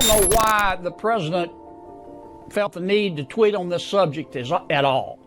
don't know why the president felt the need to tweet on this subject at all.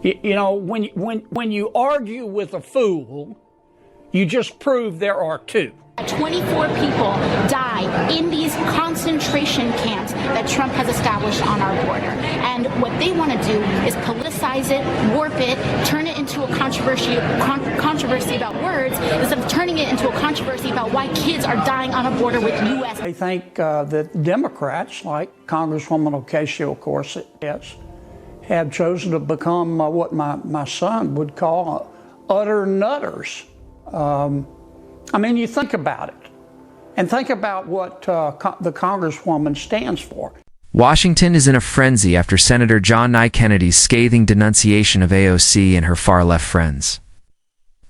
You know, when you argue with a fool, you just prove there are two. 24 people die in these concentration camps that Trump has established on our border. And what they want to do is politicize it, warp it, turn it into a controversy about words instead of turning it into a controversy about why kids are dying on a border with U.S. I think that Democrats, like Congresswoman Ocasio-Cortez, have chosen to become what my son would call utter nutters. I mean, you think about it, and think about what the Congresswoman stands for. Washington is in a frenzy after Senator John Kennedy's scathing denunciation of AOC and her far-left friends.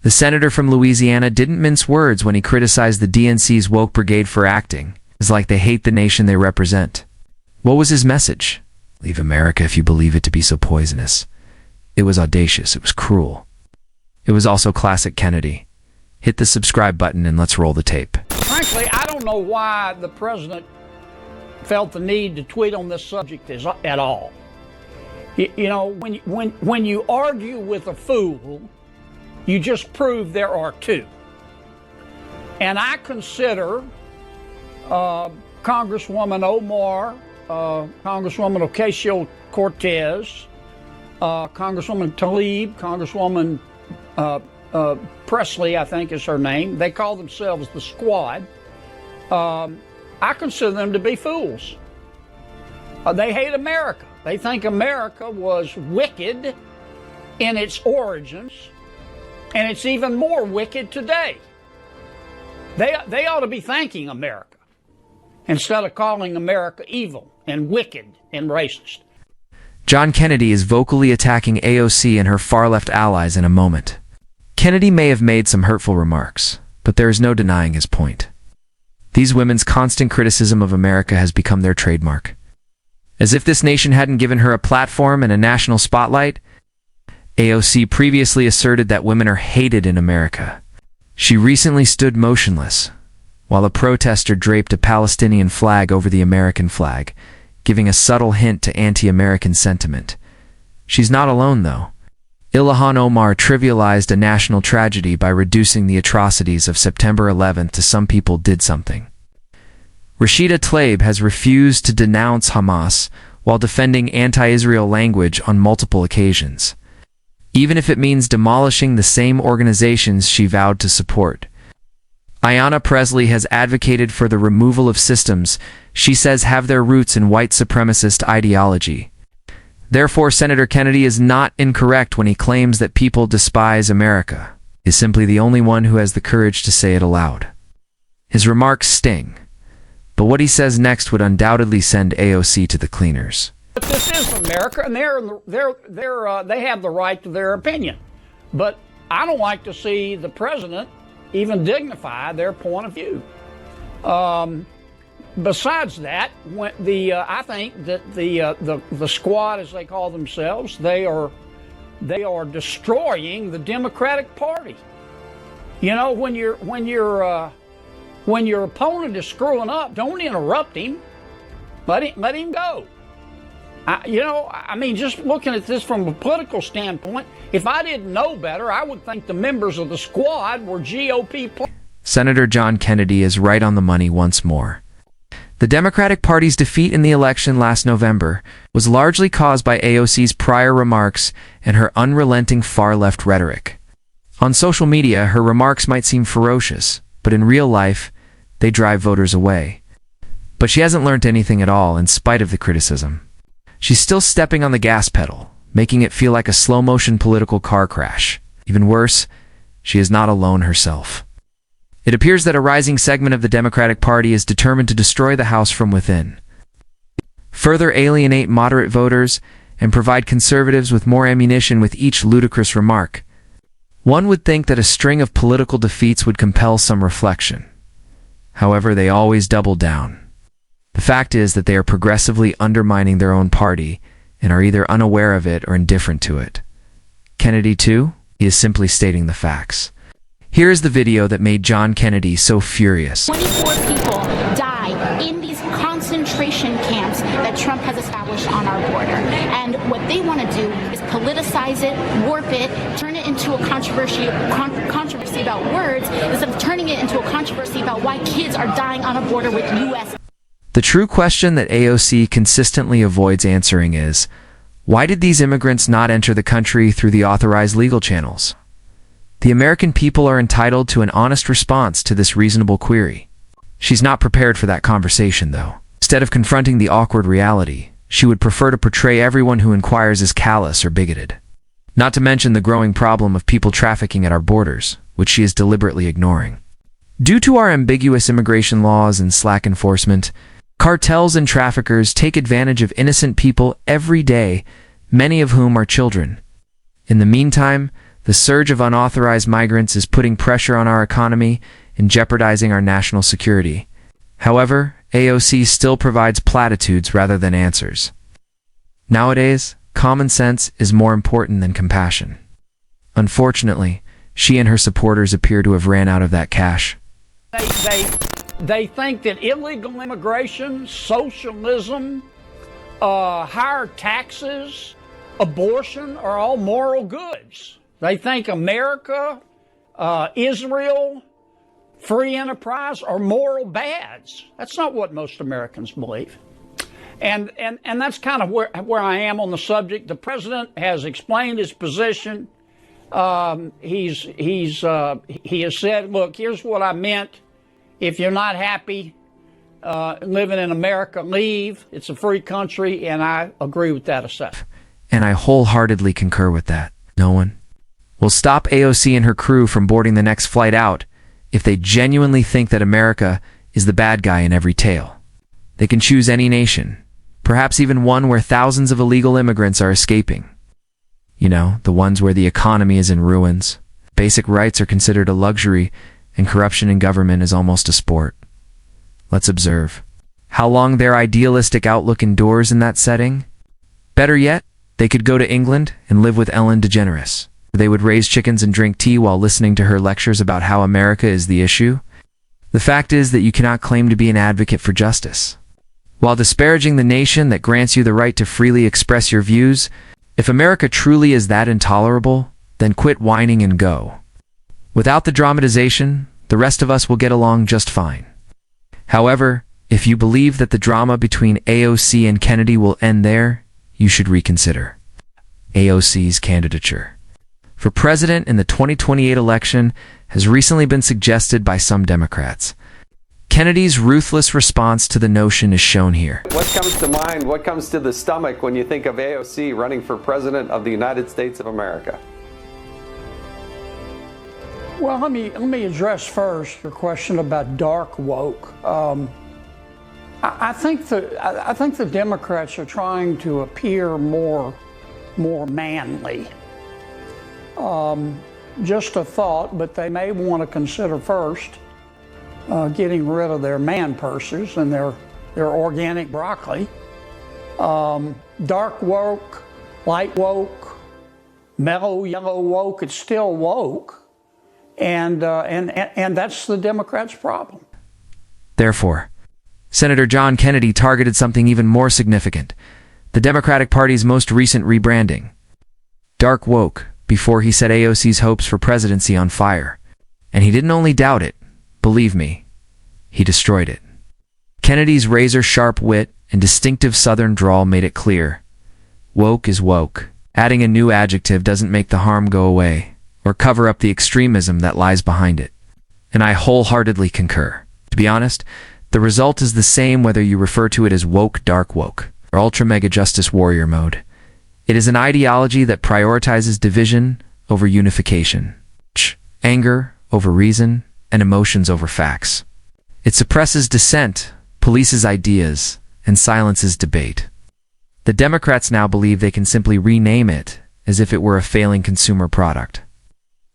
The senator from Louisiana didn't mince words when he criticized the DNC's woke brigade for acting. It's like they hate the nation they represent. What was his message? Leave America if you believe it to be so poisonous. It was audacious. It was cruel. It was also classic Kennedy. Hit the subscribe button and let's roll the tape. Frankly, I don't know why the president felt the need to tweet on this subject at all. You know, when you argue with a fool, you just prove there are two. And I consider Congresswoman Omar, Congresswoman Ocasio-Cortez, Congresswoman Tlaib, Congresswoman Presley, I think is her name. They call themselves the Squad. I consider them to be fools. They hate America. They think America was wicked in its origins, and it's even more wicked today. They ought to be thanking America instead of calling America evil and wicked and racist. John Kennedy is vocally attacking AOC and her far-left allies in a moment. Kennedy may have made some hurtful remarks, but there is no denying his point. These women's constant criticism of America has become their trademark. As if this nation hadn't given her a platform and a national spotlight, AOC previously asserted that women are hated in America. She recently stood motionless, while a protester draped a Palestinian flag over the American flag, giving a subtle hint to anti-American sentiment. She's not alone, though. Ilhan Omar trivialized a national tragedy by reducing the atrocities of September 11th to some people did something. Rashida Tlaib has refused to denounce Hamas while defending anti-Israel language on multiple occasions, even if it means demolishing the same organizations she vowed to support. Ayanna Pressley has advocated for the removal of systems she says have their roots in white supremacist ideology. Therefore, Senator Kennedy is not incorrect when he claims that people despise America. He is simply the only one who has the courage to say it aloud. His remarks sting, but what he says next would undoubtedly send AOC to the cleaners. But this is America, and they have the right to their opinion. But I don't like to see the president even dignify their point of view. Besides that, I think that the Squad, as they call themselves, they are destroying the Democratic Party. You know, when your opponent is screwing up, don't interrupt him. Let him go. I mean, just looking at this from a political standpoint, if I didn't know better, I would think the members of the Squad were GOP players. Senator John Kennedy is right on the money once more. The Democratic Party's defeat in the election last November was largely caused by AOC's prior remarks and her unrelenting far-left rhetoric. On social media, her remarks might seem ferocious, but in real life, they drive voters away. But she hasn't learned anything at all in spite of the criticism. She's still stepping on the gas pedal, making it feel like a slow-motion political car crash. Even worse, she is not alone herself. It appears that a rising segment of the Democratic Party is determined to destroy the House from within, further alienate moderate voters, and provide conservatives with more ammunition with each ludicrous remark. One would think that a string of political defeats would compel some reflection. However, they always double down. The fact is that they are progressively undermining their own party and are either unaware of it or indifferent to it. Kennedy, too, is simply stating the facts. Here is the video that made John Kennedy so furious. 24 people die in these concentration camps that Trump has established on our border. And what they want to do is politicize it, warp it, turn it into a controversy about words instead of turning it into a controversy about why kids are dying on a border with U.S. The true question that AOC consistently avoids answering is, why did these immigrants not enter the country through the authorized legal channels? The American people are entitled to an honest response to this reasonable query. She's not prepared for that conversation, though. Instead of confronting the awkward reality, she would prefer to portray everyone who inquires as callous or bigoted. Not to mention the growing problem of people trafficking at our borders, which she is deliberately ignoring. Due to our ambiguous immigration laws and slack enforcement, cartels and traffickers take advantage of innocent people every day, many of whom are children. In the meantime, the surge of unauthorized migrants is putting pressure on our economy and jeopardizing our national security. However, AOC still provides platitudes rather than answers. Nowadays, common sense is more important than compassion. Unfortunately, she and her supporters appear to have ran out of that cash. They think that illegal immigration, socialism, higher taxes, abortion are all moral goods. They think America, Israel, free enterprise are moral bads. That's not what most Americans believe. And that's kind of where I am on the subject. The president has explained his position. He has said, look, here's what I meant. If you're not happy living in America, leave. It's a free country, and I agree with that assessment. And I wholeheartedly concur with that. No one will stop AOC and her crew from boarding the next flight out if they genuinely think that America is the bad guy in every tale. They can choose any nation, perhaps even one where thousands of illegal immigrants are escaping. You know, the ones where the economy is in ruins, basic rights are considered a luxury, and corruption in government is almost a sport. Let's observe how long their idealistic outlook endures in that setting. Better yet, they could go to England and live with Ellen DeGeneres. They would raise chickens and drink tea while listening to her lectures about how America is the issue. The fact is that you cannot claim to be an advocate for justice while disparaging the nation that grants you the right to freely express your views. If America truly is that intolerable, then quit whining and go. Without the dramatization, the rest of us will get along just fine. However, if you believe that the drama between AOC and Kennedy will end there, you should reconsider AOC's candidature for president in the 2028 election has recently been suggested by some Democrats. Kennedy's ruthless response to the notion is shown here. What comes to mind, what comes to the stomach when you think of AOC running for president of the United States of America? Well, let me address first your question about dark woke. I think the Democrats are trying to appear more manly. Just a thought, but they may want to consider first getting rid of their man purses and their organic broccoli. Dark woke, light woke, mellow yellow woke, it's still woke. And that's the Democrats' problem. Therefore, Senator John Kennedy targeted something even more significant, the Democratic Party's most recent rebranding. Dark woke, before he set AOC's hopes for presidency on fire. And he didn't only doubt it, believe me, he destroyed it. Kennedy's razor-sharp wit and distinctive Southern drawl made it clear. Woke is woke. Adding a new adjective doesn't make the harm go away or cover up the extremism that lies behind it. And I wholeheartedly concur. To be honest, the result is the same whether you refer to it as woke, dark woke, or ultra-mega justice warrior mode. It is an ideology that prioritizes division over unification, anger over reason, and emotions over facts. It suppresses dissent, polices ideas, and silences debate. The Democrats now believe they can simply rename it as if it were a failing consumer product.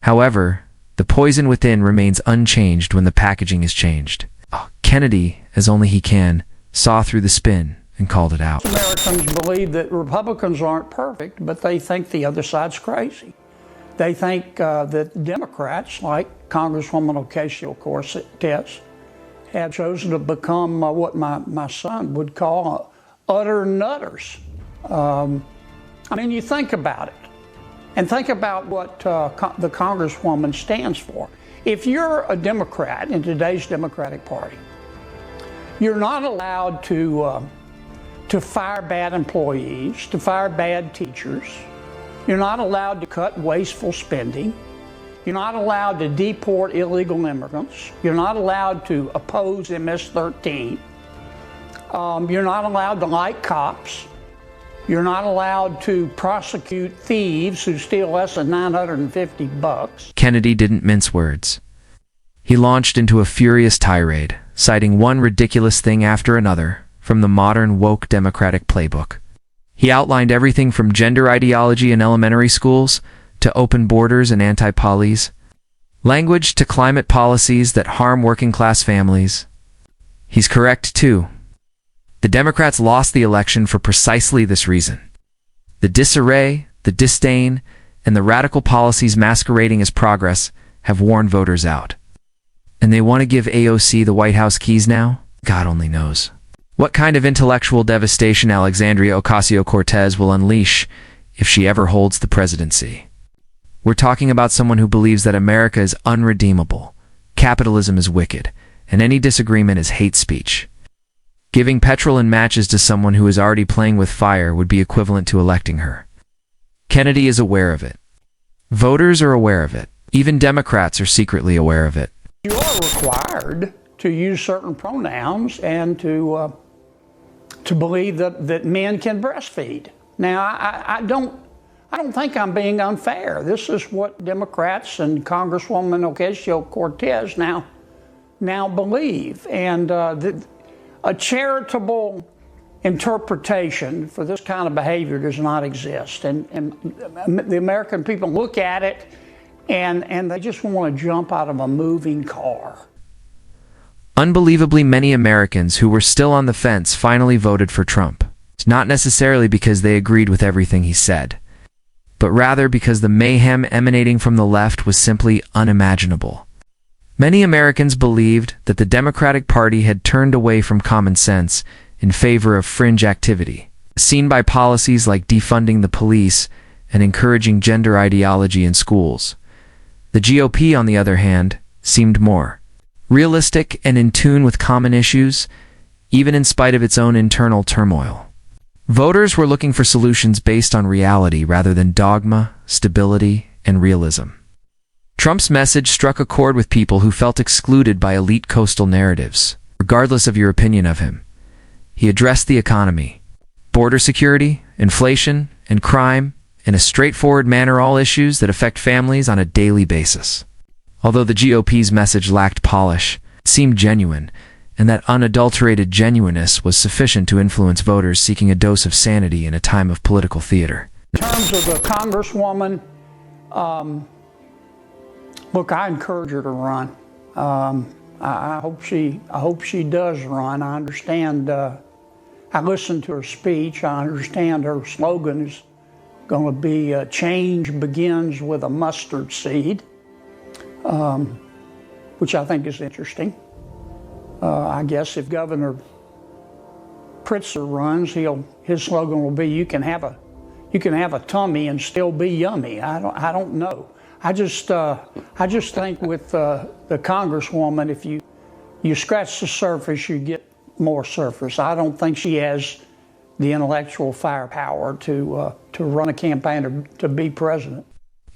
However, the poison within remains unchanged when the packaging is changed. Kennedy, as only he can, saw through the spin and called it out. Americans believe that Republicans aren't perfect, but they think the other side's crazy. They think that Democrats, like Congresswoman Ocasio-Cortez have chosen to become what my son would call utter nutters. I mean, you think about it, and think about what the Congresswoman stands for. If you're a Democrat in today's Democratic Party, you're not allowed to fire bad employees, to fire bad teachers. You're not allowed to cut wasteful spending. You're not allowed to deport illegal immigrants. You're not allowed to oppose MS-13. You're not allowed to like cops. You're not allowed to prosecute thieves who steal less than $950. Kennedy didn't mince words. He launched into a furious tirade, citing one ridiculous thing after another from the modern woke Democratic playbook. He outlined everything from gender ideology in elementary schools to open borders and anti-police, language to climate policies that harm working-class families. He's correct, too. The Democrats lost the election for precisely this reason. The disarray, the disdain, and the radical policies masquerading as progress have worn voters out. And they want to give AOC the White House keys now? God only knows. What kind of intellectual devastation Alexandria Ocasio-Cortez will unleash if she ever holds the presidency. We're talking about someone who believes that America is unredeemable, capitalism is wicked, and any disagreement is hate speech. Giving petrol and matches to someone who is already playing with fire would be equivalent to electing her. Kennedy is aware of it. Voters are aware of it. Even Democrats are secretly aware of it. You are required to use certain pronouns and to believe that men can breastfeed. Now, I don't think I'm being unfair. This is what Democrats and Congresswoman Ocasio-Cortez now believe, and a charitable interpretation for this kind of behavior does not exist. And the American people look at it and they just want to jump out of a moving car. Unbelievably, many Americans who were still on the fence finally voted for Trump. It's not necessarily because they agreed with everything he said, but rather because the mayhem emanating from the left was simply unimaginable. Many Americans believed that the Democratic Party had turned away from common sense in favor of fringe activity, seen by policies like defunding the police and encouraging gender ideology in schools. The GOP, on the other hand, seemed more realistic and in tune with common issues, even in spite of its own internal turmoil. Voters were looking for solutions based on reality rather than dogma, stability, and realism. Trump's message struck a chord with people who felt excluded by elite coastal narratives, regardless of your opinion of him. He addressed the economy, border security, inflation, and crime in a straightforward manner, all issues that affect families on a daily basis. Although the GOP's message lacked polish, it seemed genuine, and that unadulterated genuineness was sufficient to influence voters seeking a dose of sanity in a time of political theater. In terms of the Congresswoman, look, I encourage her to run. I hope she does run. I understand. I listened to her speech. I understand her slogan is going to be "Change begins with a mustard seed," which I think is interesting. I guess if Governor Pritzker runs, his slogan will be "You can have a tummy and still be yummy." I don't know. I just think with the Congresswoman, if you scratch the surface, you get more surface. I don't think she has the intellectual firepower to run a campaign to be president.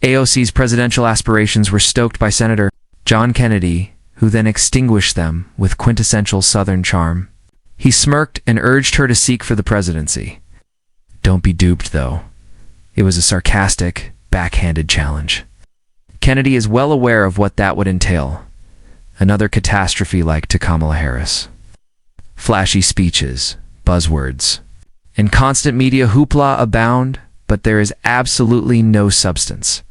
AOC's presidential aspirations were stoked by Senator John Kennedy, who then extinguished them with quintessential Southern charm. He smirked and urged her to seek for the presidency. Don't be duped, though. It was a sarcastic, backhanded challenge. Kennedy is well aware of what that would entail. Another catastrophe like to Kamala Harris. Flashy speeches, buzzwords, and constant media hoopla abound, but there is absolutely no substance.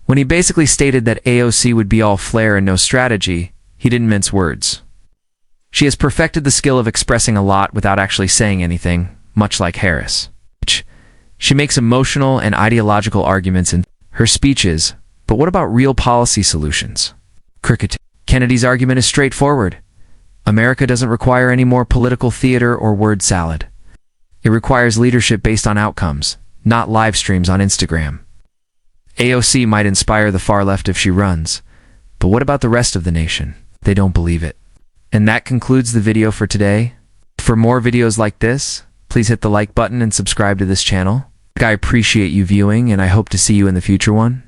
When he basically stated that AOC would be all flair and no strategy, he didn't mince words. She has perfected the skill of expressing a lot without actually saying anything, much like Harris. She makes emotional and ideological arguments in her speeches, but what about real policy solutions? Cricket. Kennedy's argument is straightforward. America doesn't require any more political theater or word salad. It requires leadership based on outcomes, not live streams on Instagram. AOC might inspire the far left if she runs, but what about the rest of the nation? They don't believe it. And that concludes the video for today. For more videos like this, please hit the like button and subscribe to this channel. I appreciate you viewing, and I hope to see you in the future one.